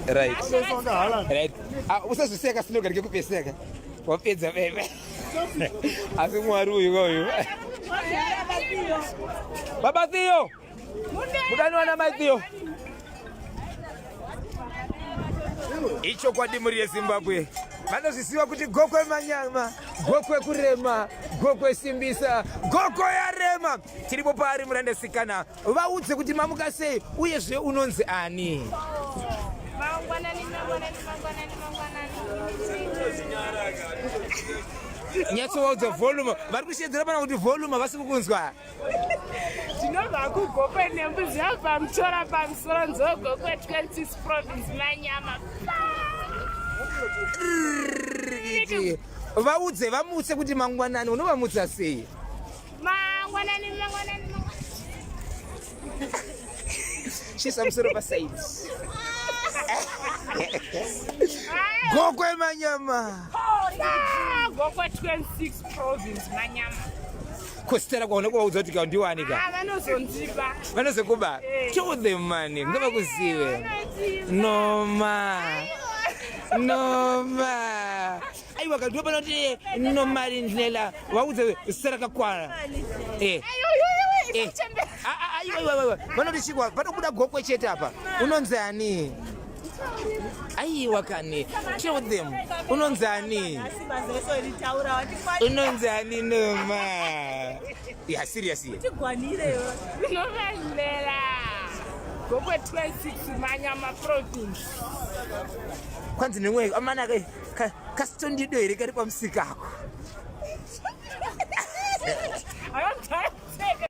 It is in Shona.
Right. Right. Usazwiseka slogan ngekupeseka. Wapedza bebe. Asi mwari uyu. Baba Theo. Mudanwana Mai Theo. Icho kwadi muri yeZimbabwe. Vanozvisiwa kuti gokwe manyama, gokwe kurema, gokwe simbisa, gokwe yarema. Tiripo pari murandesikana. Vaudze kuti mamuka sei uyezve unonzi ani. Mangwanani. Nyatsovaudza volume. Vari kushedzera pana kuti volume vasi kukunzwa. Tinobva kugokwe nembudzi pamutora pamusoro nzogokwe 26 province manyama. Vaudze vamutse kuti mangwanani unovamutsa sei? Mangwanani. Shisa musoro paside. Gokwe manyama. Gokwe 26 province manyama. Kostera kwaona kuvaudza kuti kaundiwanika. Vanozonzipa. Vanozokuba. Show them money. Ngavakuzive. Noma. Aiwa kandiwa pano kuti nomari ndinela vaudze sara kakwana. Aiwa. Vanoti chikwa panobuda gokwe chete apa. Unonzi ani? Aiwa kani. Show them. Unonzi ani? Unonzi ani noma. Yeah, seriously. Unovandlela. Gokwe 26 manyama province. Kwanzi nemwe amana kastondido here kari pamusika ako.